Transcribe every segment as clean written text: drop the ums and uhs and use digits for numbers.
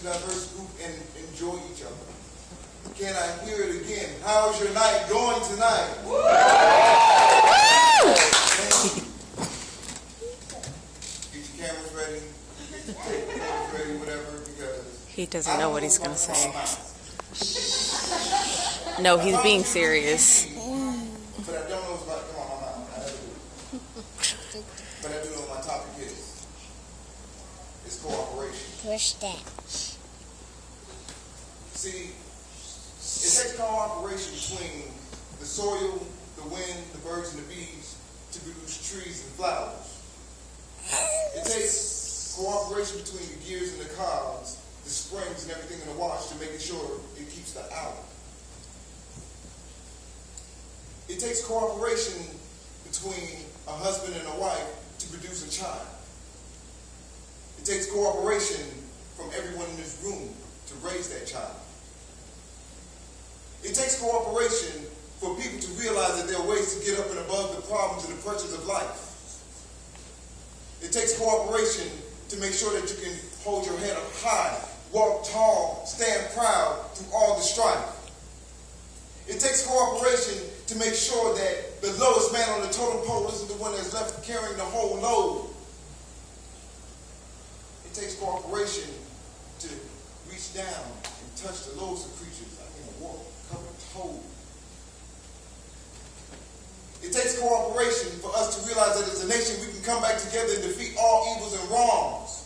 diverse group and enjoy each other. Can I hear it again? How's your night going tonight? Woo! Get your cameras ready. Get your cameras ready, whatever, because he doesn't know what he's going to say. No, he's being serious. But I don't know what's about to come out of my mouth. But I do know what my topic is. It's cooperation. Push that. See, it takes cooperation between the soil, the wind, the birds, and the bees to produce trees and flowers. It takes cooperation between the gears and the cogs, the springs and everything in the watch to make sure it keeps the hour. It takes cooperation between a husband and a wife to produce a child. It takes cooperation from everyone in this room to raise that child. It takes cooperation for people to realize that there are ways to get up and above the problems and the pressures of life. It takes cooperation to make sure that you can hold your head up high, walk tall, stand proud through all the strife. It takes cooperation to make sure that the lowest man on the totem pole isn't the one that's left carrying the whole load. It takes cooperation to reach down and touch the lowest of creatures, like in a walk, covered toe. It takes cooperation for us to realize that as a nation we can come back together and defeat all evils and wrongs.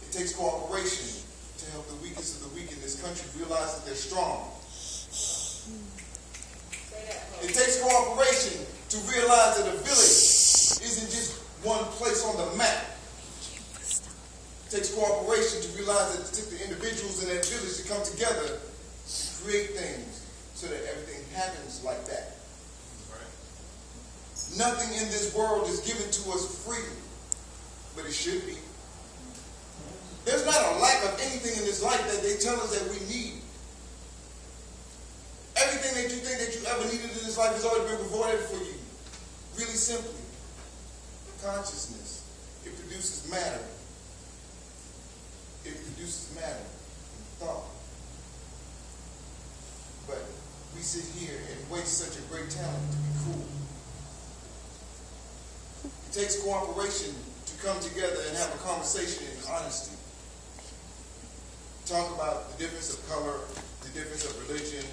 It takes cooperation to help the weakest of the weak in this country realize that they're strong. It takes cooperation to realize that a village isn't just one place on the map. It takes cooperation to realize that it took the individuals in that village to come together to create things so that everything happens like that. Right. Nothing in this world is given to us freely, but it should be. There's not a lack of anything in this life that they tell us that we need. Everything that you think that you ever needed in this life has already been provided for you. Really simply. Consciousness. It produces matter. It produces matter and thought. But we sit here and waste such a great talent to be cool. It takes cooperation to come together and have a conversation in honesty. Talk about the difference of color, the difference of religion,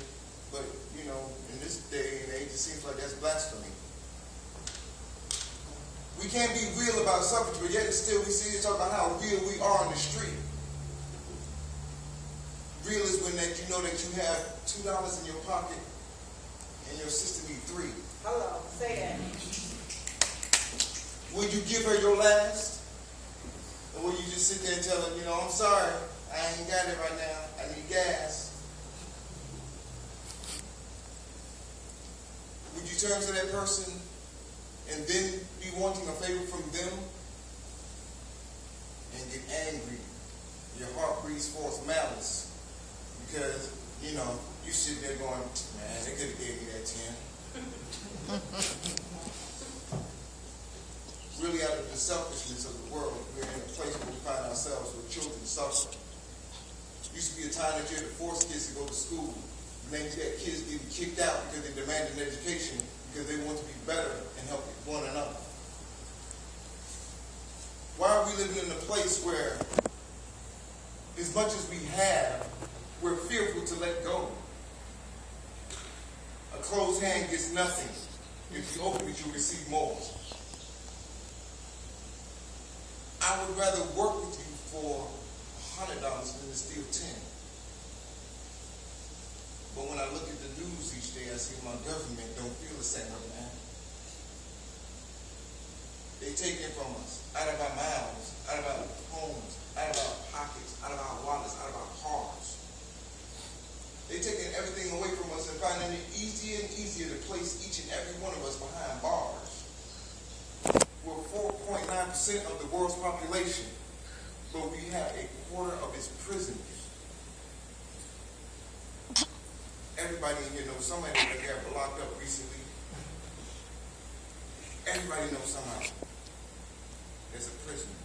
but, you know, in this day and age, it seems like that's blasphemy. We can't be real about suffrage, but yet still we see it talk about how real we are on the street. Real is when that you know that you have $2 in your pocket and your sister need $3. Hello, say that. Will you give her your last? Or will you just sit there and tell her, you know, I'm sorry, I ain't got it right now, I need gas. Would you turn to that person and then be wanting a favor from them and get angry? Your heart breathes forth malice because, you know, you sit there going, man, they could have gave me that 10. Really out of the selfishness of the world, we're in a place where we find ourselves with children suffering. Used to be a time that you had to force kids to go to school. And then you had kids getting kicked out because they demanded an education because they want to be better and help one another. Why are we living in a place where, as much as we have, we're fearful to let go? A closed hand gets nothing. If you open it, you receive more. I would rather work with you for $100 than to steal 10. But when I look at the news each day, I see my government don't feel the same way, man. They take it from us, out of our mouths, out of our homes, out of our pockets, out of our wallets, out of our cars. They're taking everything away from us and finding it easier and easier to place each and every one of us behind bars. We're 4.9% of the world's population, but we have a quarter of its prisoners. Everybody in here knows somebody that got locked up recently. Everybody knows somebody that's a prisoner.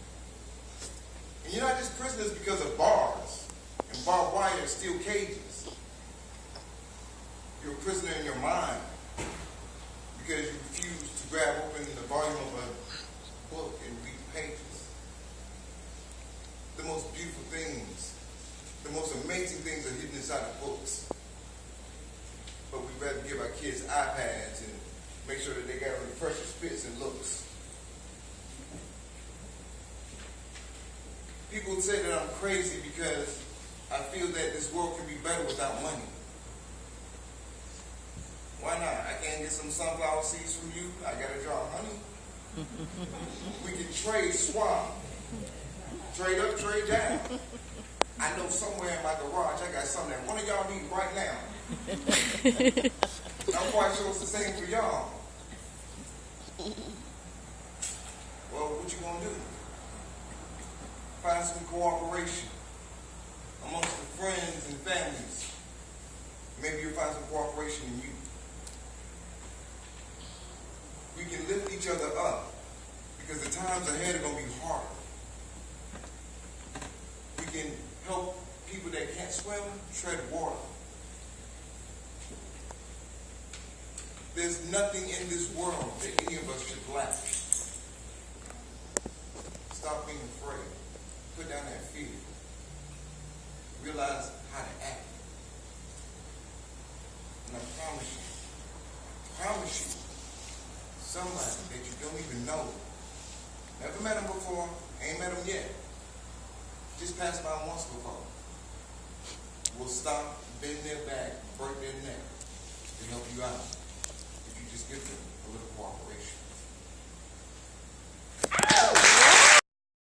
And you're not just prisoners because of bars and barbed wire and steel cages. You're a prisoner in your mind because you refuse to grab open the volume of a book and read pages. The most beautiful things, the most amazing things are hidden inside of books. But we'd rather give our kids iPads and make sure that they got refresher spits and looks. People say that I'm crazy because I feel that this world can be better without money. Why not? I can't get some sunflower seeds from you. I gotta draw honey. We can trade, swap. Trade up, trade down. I know somewhere in my garage I got something that one of y'all need right now. I'm quite sure it's the same for y'all. Well, what you gonna do? Find some cooperation amongst the friends and families. Maybe you'll find some cooperation in you. We can lift each other up because the times ahead are going to be hard. We can help people that can't swim tread water. There's nothing in this world that any of us should lack. Stop being afraid. Put down that fear. Realize how to act. And I promise you, somebody that you don't even know, never met him before, ain't met him yet, just passed by once before, will stop, bend their back, break their neck to help you out if you just give them a little cooperation.